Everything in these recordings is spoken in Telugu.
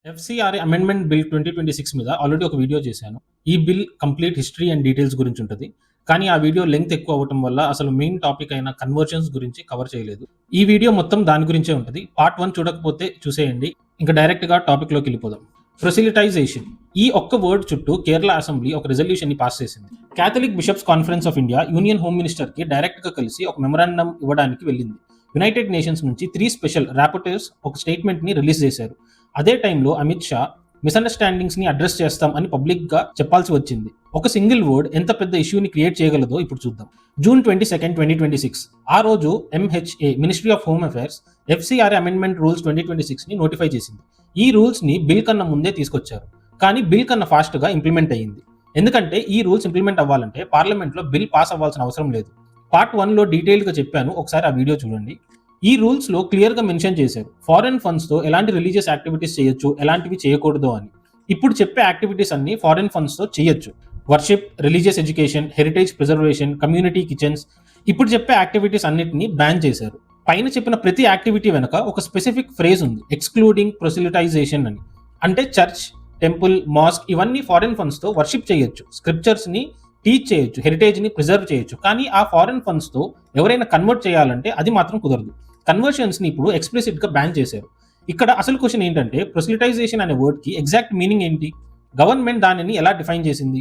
ఎఫ్‌సీఆర్‌ఏ అమెండ్మెంట్ బిల్ 2026 మీద ఆల్రెడీ ఒక వీడియో చేశాను. ఈ bill complete history and details గురించి ఉంటది. కానీ ఆ వీడియో లెంగ్త్ ఎక్కువ అవ్వటం వల్ల అసలు మెయిన్ టాపిక్ అయిన కన్వర్జన్స్ గురించి కవర్ చేయలేదు. ఈ వీడియో మొత్తం దాని గురించే ఉంటది. పార్ట్ 1 చూడకపోతే చూసేయండి. ఇంకా డైరెక్ట్‌గా టాపిక్‌లోకి వెళ్ళిపోదాం. ప్రొసిలిటైజేషన్ ఈ ఒక్క వర్డ్ చుట్టూ కేరళ అసెంబ్లీ ఒక రిజల్యూషన్‌ని పాస్ చేసింది. Catholic bishops conference of India union home మినిస్టర్‌కి డైరెక్ట్‌గా కలిసి ఒక మెమరాండం ఇవ్వడానికి వెళ్ళింది. యునైటెడ్ నేషన్స్ నుంచి 3 స్పెషల్ రాపోర్టర్స్ ఒక స్టేట్మెంట్‌ని రిలీజ్ చేశారు. అదే టైంలో అమిత్ షా మిస్‌అండర్‌స్టాండింగ్స్‌ని అడ్రెస్ చేస్తాం అని పబ్లిక్‌గా చెప్పాల్సి వచ్చింది. ఒక సింగిల్ వర్డ్ ఎంత పెద్ద ఇష్యూని క్రియేట్ చేయగలదో ఇప్పుడు చూద్దాం. జూన్ 22, 2026 ఆ రోజు MHA ministry of home affairs FCRA amendment rules 2026ని నోటిఫై చేసింది. ఈ రూల్స్‌ని బిల్ కన్నా ముందే తీసుకొచ్చారు. కానీ బిల్ కన్నా ఫాస్ట్‌గా ఇంప్లిమెంట్ అయ్యింది. ఎందుకంటే ఈ రూల్స్ ఇంప్లిమెంట్ అవ్వాలంటే పార్లమెంట్‌లో బిల్ పాస్ అవ్వాల్సిన అవసరం లేదు. పార్ట్ 1లో డీటెయిల్‌గా చెప్పాను. ఒకసారి ఆ వీడియో చూడండి. ఈ రూల్స్‌లో క్లియర్‌గా మెన్షన్ చేశారు. ఫారెన్ ఫండ్స్‌తో ఎలాంటి రిలీజియస్ యాక్టివిటీస్ చేయొచ్చు, ఎలాంటివి చేయకూడదు అని. ఇప్పుడు చెప్పే యాక్టివిటీస్ అన్నీ ఫారెన్ ఫండ్స్‌తో చేయొచ్చు. Worship, religious education, heritage preservation, community kitchens ఇప్పుడు చెప్పే యాక్టివిటీస్ అన్నిటిని బ్యాన్ చేశారు. పైన చెప్పిన ప్రతి యాక్టివిటీ వెనక ఒక స్పెసిఫిక్ ఫ్రేజ్ ఉంది. ఎక్స్క్లూడింగ్ ప్రొసిలిటైజేషన్ అని. అంటే చర్చ్, టెంపుల్, మాస్క్ ఇవన్నీ ఫారెన్ ఫండ్స్‌తో వర్షిప్ చేయొచ్చు. స్క్రిప్చర్స్‌ని టీచ్ చేయొచ్చు, హెరిటేజ్‌ని ప్రిజర్వ్ చేయొచ్చు. కానీ ఆ ఫారెన్ ఫండ్స్‌తో ఎవరైనా కన్వర్ట్ చేయాలంటే అది మాత్రం కుదరదు. కన్వర్షన్స్‌ని ఇప్పుడు ఎక్స్‌ప్లిసిట్‌గా బ్యాన్ చేశారు. ఇక్కడ అసలు క్వెషన్ ఏంటంటే ప్రొసిలిటైజేషన్ అనే వర్డ్‌కి ఎగ్జాక్ట్ మీనింగ్ ఏంటి? గవర్నమెంట్ దానిని ఎలా డిఫైన్ చేసింది?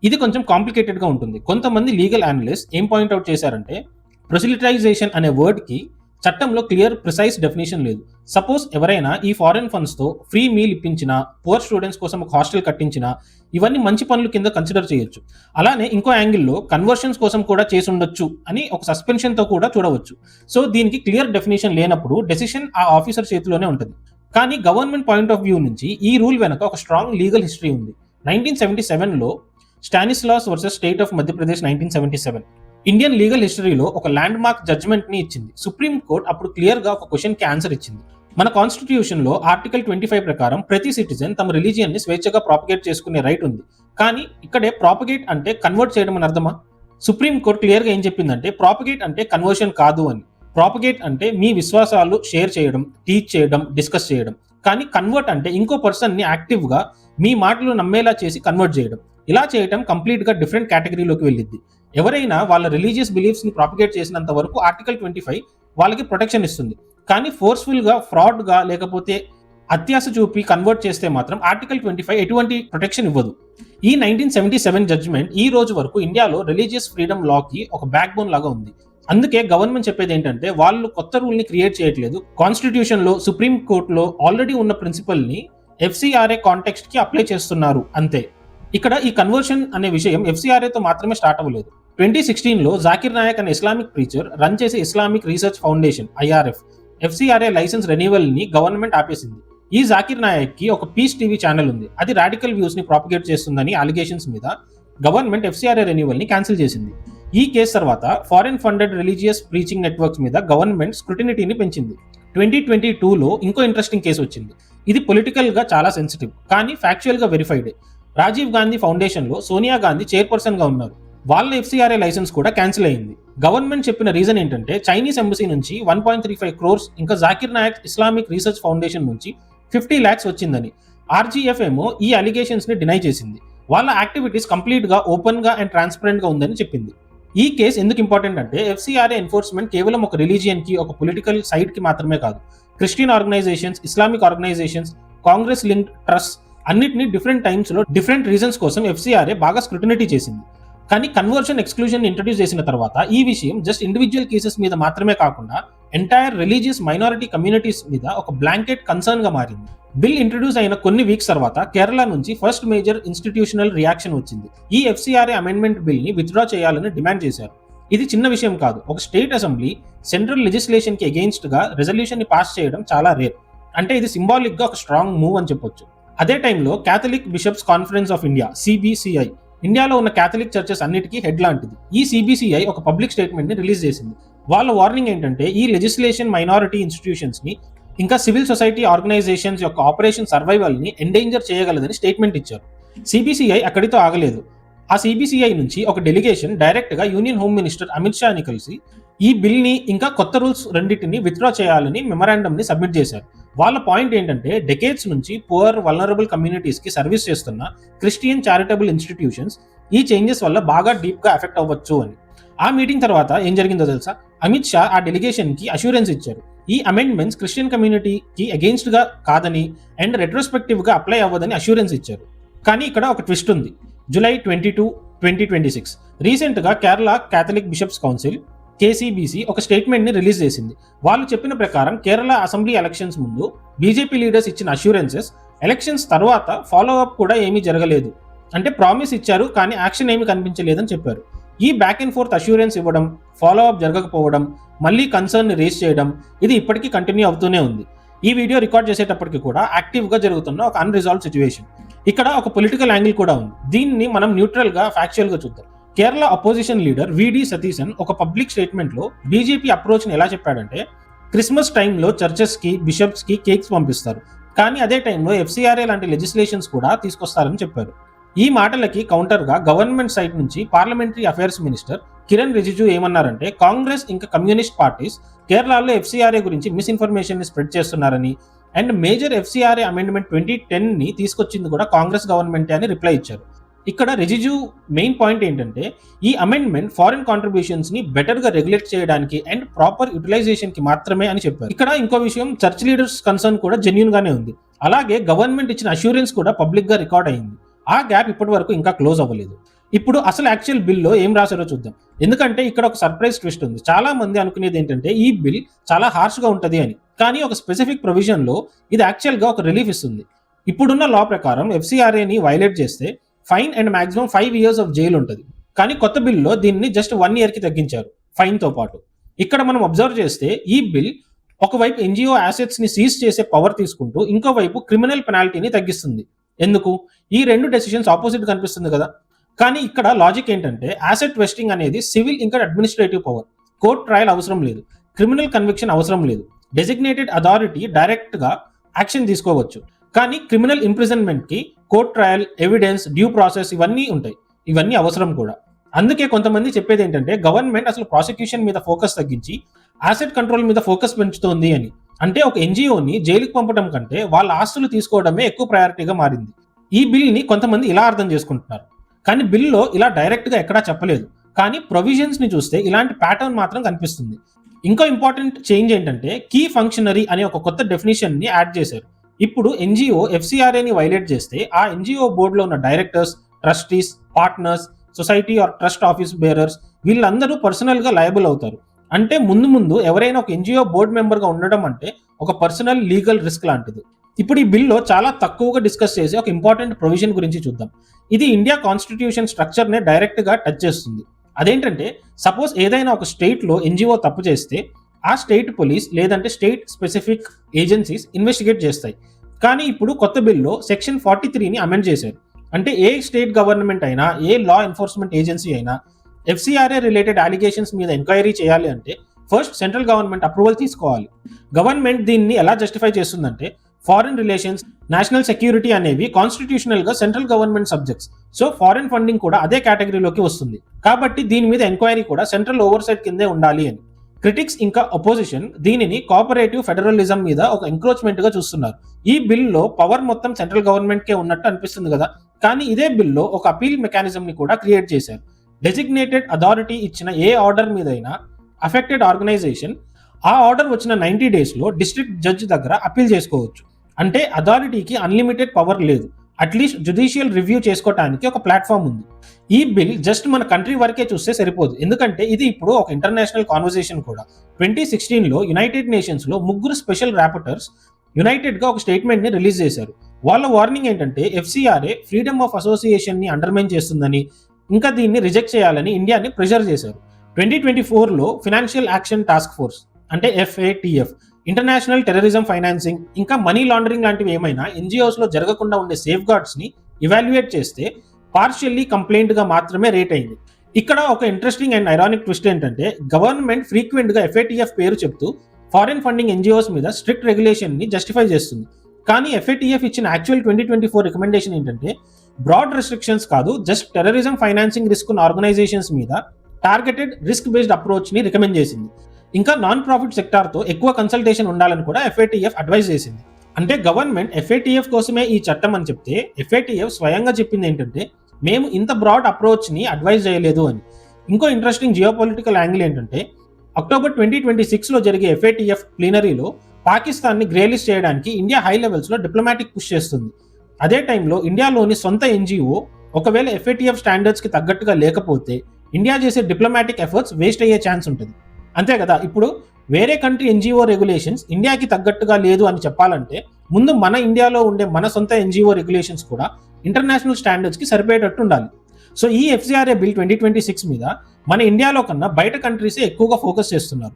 ఇది కొంచెం కాంప్లికేటెడ్‌గా ఉంటుంది. కొంతమంది లీగల్ అనలిస్ట్ ఏం పాయింట్ అవుట్ చేశారంటే ప్రొసిలిటైజేషన్ అనే వర్డ్‌కి చట్టంలో క్లియర్ ప్రిసైజ్ డెఫినిషన్ లేదు. సపోజ్ ఎవరైనా ఈ ఫారెన్ ఫండ్స్‌తో ఫ్రీ మీల్ ఇప్పించినా, పూర్ స్టూడెంట్స్ కోసం ఒక హాస్టల్ కట్టించినా ఇవన్నీ మంచి పనుల కింద కన్సిడర్ చేయొచ్చు. అలానే ఇంకో యాంగిల్‌లో కన్వర్షన్స్ కోసం కూడా చేసుండొచ్చు అని ఒక సస్పెన్షన్‌తో కూడా చూడవచ్చు. సో దీనికి క్లియర్ డెఫినిషన్ లేనప్పుడు డెసిషన్ ఆ ఆఫీసర్ చేతిలోనే ఉంటది. కానీ గవర్నమెంట్ పాయింట్ ఆఫ్ వ్యూ నుంచి ఈ రూల్ వెనక ఒక స్ట్రాంగ్ లీగల్ హిస్టరీ ఉంది. 1977లో Stanislaus versus state of Madhya Pradesh 1977 Indian legal హిస్టరీలో ఒక ల్యాండ్ మార్క్ జడ్జ్మెంట్‌ని ఇచ్చింది. సుప్రీం కోర్ట్ అప్పుడు క్లియర్‌గా ఒక క్వెషన్‌కి ఆన్సర్ ఇచ్చింది. మన కాన్స్టిట్యూషన్‌లో ఆర్టికల్ 25 ప్రకారం ప్రతి సిటిజన్ తమ రిలీజియన్‌ని స్వేచ్ఛగా ప్రాపగేట్ చేసుకునే రైట్ ఉంది. కానీ ఇక్కడే ప్రాపగేట్ అంటే కన్వర్ట్ చేయడం అని అర్థమా? సుప్రీం కోర్ట్ క్లియర్‌గా ఏం చెప్పిందంటే ప్రాపగేట్ అంటే కన్వర్షన్ కాదు అని. ప్రాపగేట్ అంటే మీ విశ్వాసాలు షేర్ చేయడం, టీచ్ చేయడం, డిస్కస్ చేయడం. కానీ కన్వర్ట్ అంటే ఇంకో పర్సన్‌ని యాక్టివ్‌గా మీ మాటలు నమ్మేలా చేసి కన్వర్ట్ చేయడం. ఇలా చేయడం కంప్లీట్‌గా డిఫరెంట్ కేటగిరీలోకి వెళ్ళిద్ది. ఎవరైనా వాళ్ళ రిలీజియస్ బిలీఫ్స్‌ని ప్రాపగేట్ చేసినంత వరకు ఆర్టికల్ 25 వాళ్ళకి ప్రొటెక్షన్ ఇస్తుంది. కానీ ఫోర్స్‌ఫుల్‌గా, ఫ్రాడ్‌గా లేకపోతే అత్యాశ చూపి కన్వర్ట్ చేస్తే మాత్రం ఆర్టికల్ 25 ఎటువంటి ప్రొటెక్షన్ ఇవ్వదు. ఈ 1977 జడ్జ్మెంట్ ఈ రోజు వరకు ఇండియాలో రిలీజియస్ ఫ్రీడమ్ లాకి ఒక బ్యాక్ బోన్ లాగా ఉంది. అందుకే గవర్నమెంట్ చెప్పేది ఏంటంటే వాళ్ళు కొత్త రూల్‌ని క్రియేట్ చేయట్లేదు. కాన్స్టిట్యూషన్‌లో, సుప్రీం కోర్ట్‌లో ఆల్రెడీ ఉన్న ప్రిన్సిపల్‌ని ఎఫ్‌సీఆర్‌ఏ కాంటెక్స్ట్‌కి అప్లై చేస్తున్నారు అంతే. ఇక్కడ ఈ కన్వర్షన్ అనే విషయం ఎఫ్‌సీఆర్‌ఏతో మాత్రమే స్టార్ట్ అవ్వలేదు. 2016లో జాకిర్ నాయక్ అనే ఇస్లామిక్ ప్రీచర్ రన్ చేసే Islamic research foundation IRF FCRA licence రెన్యువల్‌ని గవర్నమెంట్ ఆపేసింది. ఈ జాకిర్ నాయక్‌కి ఒక పీస్ టీవీ ఛానల్ ఉంది. అది రాడికల్ వ్యూస్‌ని ప్రాపగేట్ చేస్తుందని అలిగేషన్స్ మీద గవర్నమెంట్ ఎఫ్‌సీఆర్‌ఏ రెన్యువల్‌ని క్యాన్సిల్ చేసింది. ఈ కేసు తర్వాత foreign funded religious preaching networks మీద గవర్నమెంట్ స్క్రూటినిటీని పెంచింది. 2022లో ఇంకో ఇంట్రెస్టింగ్ కేసు వచ్చింది. ఇది పొలిటికల్‌గా చాలా సెన్సిటివ్ కానీ ఫ్యాక్చువల్‌గా వెరిఫైడే. రాజీవ్ గాంధీ ఫౌండేషన్‌లో సోనియా గాంధీ చైర్పర్సన్‌గా ఉన్నారు. వాళ్ళ ఎఫ్‌సీఆర్‌ఏ లైసెన్స్ కూడా క్యాన్సిల్ అయింది. గవర్నమెంట్ చెప్పిన రీజన్ ఏంటంటే చైనీస్ ఎంబసీ నుంచి 1.35 crores ఇంకా Zakir Naik Islamic research foundation నుంచి 50 lakhs వచ్చిందని. ఆర్జీఎఫ్ ఏమో ఈ అలిగేషన్స్‌ని డినై చేసింది. వాళ్ళ యాక్టివిటీస్ కంప్లీట్‌గా ఓపెన్‌గా అండ్ ట్రాన్స్పరెంట్‌గా ఉందని చెప్పింది. ఈ కేసు ఎందుకు ఇంపార్టెంట్ అంటే ఎఫ్‌సీఆర్‌ఏ ఎన్ఫోర్స్‌మెంట్ కేవలం ఒక రిలీజియన్‌కి, ఒక పొలిటికల్ సైడ్‌కి మాత్రమే కాదు. Christian organisations, Islamic organisations, Congress linked trust అన్నిటిని డిఫరెంట్ టైమ్స్‌లో డిఫరెంట్ రీజన్స్ కోసం ఎఫ్‌సీఆర్‌ఏ బాగా స్క్రూటినిటీ చేసింది. కానీ కన్వర్షన్ ఎక్స్క్లూజన్ ఇంట్రడ్యూస్ చేసిన తర్వాత ఈ విషయం జస్ట్ ఇండివిజువల్ కేసెస్ మీద మాత్రమే కాకుండా ఎంటైర్ రిలీజియస్ మైనారిటీ కమ్యూనిటీస్ మీద ఒక బ్లాంకెట్ కన్సర్న్ గా మారింది. బిల్ ఇంట్రడ్యూస్ అయిన కొన్ని వీక్స్ తర్వాత కేరళ నుంచి ఫస్ట్ మేజర్ ఇన్స్టిట్యూషనల్ రియాక్షన్ వచ్చింది. ఈ ఎఫ్‌సీఆర్‌ఏ అమెండ్మెంట్ బిల్ ని విత్డ్రా చేయాలని డిమాండ్ చేశారు. ఇది చిన్న విషయం కాదు. ఒక స్టేట్ అసెంబ్లీ సెంట్రల్ లెజిస్లేషన్ కి అగెయిన్స్ట్ గా రెజల్యూషన్ ని పాస్ చేయడం చాలా రేర్. అంటే ఇది సింబాలిక్ గా ఒక స్ట్రాంగ్ మూవ్ అని చెప్పొచ్చు. అదే టైంలో Catholic bishops conference of India (CBCI) ఇండియాలో ఉన్న క్యాథలిక్ చర్చెస్ అన్నిటికీ హెడ్ లాంటిది. ఈ CBCI ఒక పబ్లిక్ స్టేట్మెంట్ ని రిలీజ్ చేసింది. వాళ్ళ వార్నింగ్ ఏంటంటే ఈ లెజిస్లేషన్ మైనారిటీ ఇన్స్టిట్యూషన్స్ ని ఇంకా సివిల్ సొసైటీ ఆర్గనైజేషన్స్ యొక్క ఆపరేషన్ సర్వైవల్ ని ఎండేంజర్ చేయగలదని స్టేట్మెంట్ ఇచ్చారు. CBCI అక్కడితో ఆగలేదు. ఆ CBCI నుంచి ఒక డెలిగేషన్ డైరెక్ట్ గా యూనియన్ హోమ్ మినిస్టర్ అమిత్ షాని కలిసి ఈ బిల్ ని ఇంకా కొత్త రూల్స్ రెండింటిని విత్డ్రా చేయాలని మెమరాండం ని సబ్మిట్ చేశారు. వాళ్ళ పాయింట్ ఏంటంటే డెకేడ్స్ నుంచి పువర్ వల్నరబుల్ కమ్యూనిటీస్కి సర్వీస్ చేస్తున్న క్రిస్టియన్ చారిటబుల్ ఇన్స్టిట్యూషన్స్ ఈ చేంజెస్ వల్ల బాగా డీప్గా ఎఫెక్ట్ అవ్వచ్చు అని. ఆ మీటింగ్ తర్వాత ఏం జరిగిందో తెలుసా? అమిత్ షా ఆ డెలిగేషన్కి అష్యూరెన్స్ ఇచ్చారు, ఈ అమెండ్మెంట్స్ క్రిస్టియన్ కమ్యూనిటీకి అగెయిన్స్ట్గా కాదని అండ్ రెట్రోస్పెక్టివ్గా అప్లై అవ్వదని అష్యూరెన్స్ ఇచ్చారు. కానీ ఇక్కడ ఒక ట్విస్ట్ ఉంది. జూలై 22, 2026 రీసెంట్గా కేరళ క్యాథలిక్ బిషప్స్ కౌన్సిల్ కేసీబీసీ ఒక స్టేట్మెంట్ని రిలీజ్ చేసింది. వాళ్ళు చెప్పిన ప్రకారం కేరళ అసెంబ్లీ ఎలక్షన్స్ ముందు బీజేపీ లీడర్స్ ఇచ్చిన అష్యూరెన్సెస్ ఎలక్షన్స్ తర్వాత ఫాలో అప్ కూడా ఏమీ జరగలేదు, అంటే ప్రామిస్ ఇచ్చారు కానీ యాక్షన్ ఏమీ కనిపించలేదని చెప్పారు. ఈ బ్యాక్ అండ్ ఫోర్త్ అష్యూరెన్స్ ఇవ్వడం, ఫాలో అప్ జరగకపోవడం, మళ్ళీ కన్సర్న్ రేస్ చేయడం ఇది ఇప్పటికీ కంటిన్యూ అవుతూనే ఉంది. ఈ వీడియో రికార్డ్ చేసేటప్పటికి కూడా యాక్టివ్గా జరుగుతున్న ఒక అన్రిజాల్వ్ సిచ్యువేషన్. ఇక్కడ ఒక పొలిటికల్ యాంగిల్ కూడా ఉంది. దీన్ని మనం న్యూట్రల్గా ఫ్యాక్చువల్గా చూద్దాం. కేరళ అపోజిషన్ లీడర్ విడి సతీశన్ ఒక పబ్లిక్ స్టేట్మెంట్లో బీజేపీ అప్రోచ్ని ఎలా చెప్పాడంటే, క్రిస్మస్ టైంలో చర్చెస్కి బిషప్స్కి కేక్స్ పంపిస్తారు, కానీ అదే టైంలో ఎఫ్సీఆర్ఏ లాంటి లెజిస్లేషన్స్ కూడా తీసుకొస్తారని చెప్పారు. ఈ మాటలకి కౌంటర్గా గవర్నమెంట్ సైడ్ నుంచి parliamentary affairs minister Kiran Rijiju ఏమన్నారంటే, కాంగ్రెస్ ఇంకా కమ్యూనిస్ట్ పార్టీస్ కేరళలో ఎఫ్సీఆర్ఏ గురించి మిస్ఇన్ఫర్మేషన్ ని స్ప్రెడ్ చేస్తున్నారని అండ్ మేజర్ ఎఫ్సీఆర్ఏ అమెండ్మెంట్ 2010ని తీసుకొచ్చింది కూడా కాంగ్రెస్ గవర్నమెంటే అని రిప్లై ఇచ్చారు. ఇక్కడ రిజిజు మెయిన్ పాయింట్ ఏంటంటే, ఈ అమెండ్మెంట్ ఫారిన్ కాంట్రిబ్యూషన్స్ ని బెటర్ గా రెగ్యులేట్ చేయడానికి అండ్ ప్రాపర్ యూటిలైజేషన్ కి మాత్రమే అని చెప్పారు. ఇక్కడ ఇంకో విషయం, చర్చ్ లీడర్స్ కన్సర్న్ కూడా జెన్యూన్ గానే ఉంది. అలాగే గవర్నమెంట్ ఇచ్చిన అష్యూరెన్స్ కూడా పబ్లిక్ గా రికార్డ్ అయింది. ఆ గ్యాప్ ఇప్పటి వరకు ఇంకా క్లోజ్ అవ్వలేదు. ఇప్పుడు అసలు యాక్చువల్ బిల్లో ఏం రాశారో చూద్దాం. ఎందుకంటే ఇక్కడ ఒక సర్ప్రైజ్ ట్విస్ట్ ఉంది. చాలా మంది అనుకునేది ఏంటంటే ఈ బిల్ చాలా హార్ష్గా ఉంటుంది అని, కానీ ఒక స్పెసిఫిక్ ప్రొవిజన్లో ఇది యాక్చువల్గా ఒక రిలీఫ్ ఇస్తుంది. ఇప్పుడున్న లా ప్రకారం ఎఫ్సీఆర్ఏని వైలేట్ చేస్తే fine and maximum 5 years of jail ఉంటుంది. కానీ కొత్త బిల్లో దీన్ని జస్ట్ 1 yearకి తగ్గించారు ఫైన్తో పాటు. ఇక్కడ మనం అబ్జర్వ్ చేస్తే ఈ బిల్ ఒకవైపు ఎన్జిఓ యాసెట్స్ని సీజ్ చేసే పవర్ తీసుకుంటూ ఇంకోవైపు క్రిమినల్ పెనాల్టీని తగ్గిస్తుంది. ఎందుకు? ఈ రెండు డెసిషన్స్ ఆపోజిట్ కనిపిస్తుంది కదా. కానీ ఇక్కడ లాజిక్ ఏంటంటే, యాసెట్ వెస్టింగ్ అనేది సివిల్ ఇంకా అడ్మినిస్ట్రేటివ్ పవర్, కోర్ట్ ట్రయల్ అవసరం లేదు, క్రిమినల్ కన్విక్షన్ అవసరం లేదు, డెసిగ్నేటెడ్ అథారిటీ డైరెక్ట్గా యాక్షన్ తీసుకోవచ్చు. కానీ క్రిమినల్ ఇంప్రిజన్మెంట్కి court trial, evidence, due process ఇవన్నీ ఉంటాయి, ఇవన్నీ అవసరం కూడా. అందుకే కొంతమంది చెప్పేది ఏంటంటే, గవర్నమెంట్ అసలు ప్రాసిక్యూషన్ మీద ఫోకస్ తగ్గించి యాసెట్ కంట్రోల్ మీద ఫోకస్ పెంచుతోంది అని. అంటే ఒక ఎన్జిఓని జైలుకి పంపడం కంటే వాళ్ళ ఆస్తులు తీసుకోవడమే ఎక్కువ ప్రయారిటీగా మారింది. ఈ బిల్ని కొంతమంది ఇలా అర్థం చేసుకుంటున్నారు, కానీ బిల్లో ఇలా డైరెక్ట్గా ఎక్కడా చెప్పలేదు. కానీ ప్రొవిజన్స్ని చూస్తే ఇలాంటి ప్యాటర్న్ మాత్రం కనిపిస్తుంది. ఇంకో ఇంపార్టెంట్ చేంజ్ ఏంటంటే, కీ ఫంక్షనరీ అనే ఒక కొత్త డెఫినేషన్ని యాడ్ చేశారు. ఇప్పుడు ఎన్జిఓ ఎఫ్సీఆర్ఏని వైలేట్ చేస్తే ఆ ఎన్జిఓ బోర్డులో ఉన్న directors, trustees, partners, society or trust office bearers వీళ్ళందరూ పర్సనల్గా లయబుల్ అవుతారు. అంటే ముందు ఎవరైనా ఒక ఎన్జిఓ బోర్డు మెంబర్గా ఉండడం అంటే ఒక పర్సనల్ లీగల్ రిస్క్ లాంటిది. ఇప్పుడు ఈ బిల్లో చాలా తక్కువగా డిస్కస్ చేసి ఒక ఇంపార్టెంట్ ప్రొవిజన్ గురించి చూద్దాం. ఇది ఇండియా కాన్స్టిట్యూషన్ స్ట్రక్చర్నే డైరెక్ట్గా టచ్ చేస్తుంది. అదేంటంటే, సపోజ్ ఏదైనా ఒక స్టేట్లో ఎన్జిఓ తప్పు చేస్తే ఆ స్టేట్ పోలీస్ లేదంటే స్టేట్ స్పెసిఫిక్ ఏజెన్సీస్ ఇన్వెస్టిగేట్ చేస్తాయి. కానీ ఇప్పుడు కొత్త బిల్లో సెక్షన్ 43ని అమెండ్ చేశారు. అంటే ఏ స్టేట్ గవర్నమెంట్ అయినా, ఏ లా ఎన్ఫోర్స్మెంట్ ఏజెన్సీ అయినా ఎఫ్సీఆర్ఏ రిలేటెడ్ అలిగేషన్స్ మీద ఎంక్వైరీ చేయాలి అంటే ఫస్ట్ సెంట్రల్ గవర్నమెంట్ అప్రూవల్ తీసుకోవాలి. గవర్నమెంట్ దీన్ని ఎలా జస్టిఫై చేస్తుందంటే, ఫారిన్ రిలేషన్స్, నేషనల్ సెక్యూరిటీ అనేవి కాన్స్టిట్యూషనల్ గా central government subjects. So foreign funding కూడా అదే కేటగిరీలోకి వస్తుంది. కాబట్టి దీని మీద ఎంక్వైరీ కూడా సెంట్రల్ ఓవర్సైట్ కిందే ఉండాలి అని. క్రిటిక్స్ ఇంకా అపోజిషన్ దీనిని కోఆపరేటివ్ ఫెడరలిజం మీద ఒక ఎంక్రోచ్మెంట్ గా చూస్తున్నారు. ఈ బిల్లో పవర్ మొత్తం సెంట్రల్ గవర్నమెంట్ కే ఉన్నట్టు అనిపిస్తుంది కదా. కానీ ఇదే బిల్లో ఒక అపీల్ మెకానిజం ని కూడా క్రియేట్ చేశారు. డెసిగ్నేటెడ్ అథారిటీ ఇచ్చిన ఏ ఆర్డర్ మీదైనా అఫెక్టెడ్ ఆర్గనైజేషన్ ఆ ఆర్డర్ వచ్చిన 90 daysలో డిస్ట్రిక్ట్ జడ్జి దగ్గర అపీల్ చేసుకోవచ్చు. అంటే అథారిటీకి అన్లిమిటెడ్ పవర్ లేదు, అట్లీస్ట్ జ్యుడిషియల్ రివ్యూ చేసుకోవడానికి ఒక ప్లాట్ఫామ్ ఉంది. ఈ బిల్ జస్ట్ మన కంట్రీ వరకే చూస్తే సరిపోదు, ఎందుకంటే ఇది ఇప్పుడు ఒక ఇంటర్నేషనల్ కాన్వర్సేషన్ కూడా. 2016లో యునైటెడ్ నేషన్స్లో 3 స్పెషల్ ర్యాపర్టర్స్ యునైటెడ్గా ఒక స్టేట్మెంట్ని రిలీజ్ చేశారు. వాళ్ళ వార్నింగ్ ఏంటంటే, ఎఫ్సీఆర్ఏ ఫ్రీడమ్ ఆఫ్ అసోసియేషన్ని అండర్మైన్ చేస్తుందని, ఇంకా దీన్ని రిజెక్ట్ చేయాలని ఇండియాని ప్రెషర్ చేశారు. 2024లో ఫినాన్షియల్ యాక్షన్ టాస్క్ ఫోర్స్ అంటే FATF, ఇంటర్నేషనల్ టెర్రరిజం ఫైనాన్సింగ్ ఇంకా మనీ లాండరింగ్ లాంటివి ఏమైనా ఎన్జిఓస్లో జరగకుండా ఉండే సేఫ్ గార్డ్స్ని ఇవాల్యుయేట్ చేస్తే పార్షియల్లీ కంప్లైంట్గా మాత్రమే రేట్ అయింది. ఇక్కడ ఒక ఇంట్రెస్టింగ్ అండ్ ఐరానిక్ ట్విస్ట్ ఏంటంటే, గవర్నమెంట్ ఫ్రీక్వెంట్గా FATF పేరు చెప్తూ ఫారిన్ ఫండింగ్ ఎన్జిఓస్ మీద స్ట్రిక్ట్ రెగ్యులేషన్ని జస్టిఫై చేస్తుంది. కానీ FATF ఇచ్చిన యాక్చువల్ 2024 రికమెండేషన్ ఏంటంటే, బ్రాడ్ రెస్ట్రిక్షన్స్ కాదు, జస్ట్ టెర్రరిజం ఫైనాన్సింగ్ రిస్క్ ఉన్న ఆర్గనైజేషన్స్ మీద టార్గెటెడ్ రిస్క్ బేస్డ్ అప్రోచ్ని రికమెండ్ చేసింది. ఇంకా నాన్ ప్రాఫిట్ సెక్టార్తో ఎక్కువ కన్సల్టేషన్ ఉండాలని కూడా FATF అడ్వైజ్ చేసింది. అంటే గవర్నమెంట్ FATF కోసమే ఈ చట్టం అని చెప్తే FATF స్వయంగా చెప్పింది ఏంటంటే మేము ఇంత బ్రాడ్ అప్రోచ్ని అడ్వైజ్ చేయలేదు అని. ఇంకో ఇంట్రెస్టింగ్ జియోపొలిటికల్ యాంగిల్ ఏంటంటే అక్టోబర్ 2026లో జరిగే FATF ప్లీనరీలో పాకిస్తాన్ని గ్రే లిస్ట్ చేయడానికి ఇండియా హై లెవెల్స్లో డిప్లొమాటిక్ పుష్ చేస్తుంది. అదే టైంలో ఇండియాలోని సొంత NGO ఒకవేళ FATF స్టాండర్డ్స్కి తగ్గట్టుగా లేకపోతే ఇండియా చేసే డిప్లొమాటిక్ ఎఫర్ట్స్ వేస్ట్ అయ్యే ఛాన్స్ ఉంటుంది. అంతే కదా, ఇప్పుడు వేరే కంట్రీ NGO రెగ్యులేషన్స్ ఇండియాకి తగ్గట్టుగా లేదు అని చెప్పాలంటే ముందు మన ఇండియాలో ఉండే మన సొంత NGO రెగ్యులేషన్స్ కూడా ఇంటర్నేషనల్ స్టాండర్డ్స్కి సరిపోయేటట్టు ఉండాలి. సో ఈ FCRA బిల్ 2026 మీద మన ఇండియాలో కన్నా బయట కంట్రీసే ఎక్కువగా ఫోకస్ చేస్తున్నారు.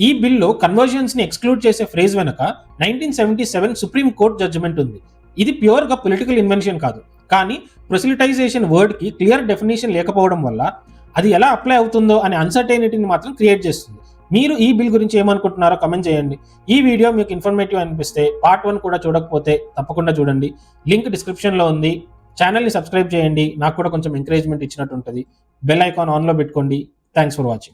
ఈ బిల్లో కన్వర్జన్స్ని ఎక్స్క్లూడ్ చేసే ఫ్రేజ్ వెనక 1977 సుప్రీం కోర్ట్ జడ్జిమెంట్ ఉంది. ఇది ప్యూర్గా పొలిటికల్ ఇన్వెన్షన్ కాదు, కానీ ప్రొసిలిటైజేషన్ వర్డ్కి క్లియర్ డెఫినేషన్ లేకపోవడం వల్ల అది ఎలా అప్లై అవుతుందో అనే అన్సర్టైనిటీని మాత్రం క్రియేట్ చేస్తుంది. మీరు ఈ బిల్ గురించి ఏమనుకుంటున్నారో కమెంట్ చేయండి. ఈ వీడియో మీకు ఇన్ఫర్మేటివ్ అనిపిస్తే పార్ట్ 1 కూడా చూడకపోతే తప్పకుండా చూడండి. లింక్ డిస్క్రిప్షన్లో ఉంది. ఛానల్ని సబ్స్క్రైబ్ చేయండి, నాకు కూడా కొంచెం ఎంకరేజ్మెంట్ ఇచ్చినట్టు ఉంటుంది. బెల్ ఐకాన్ ఆన్లో పెట్టుకోండి. Thanks for watching.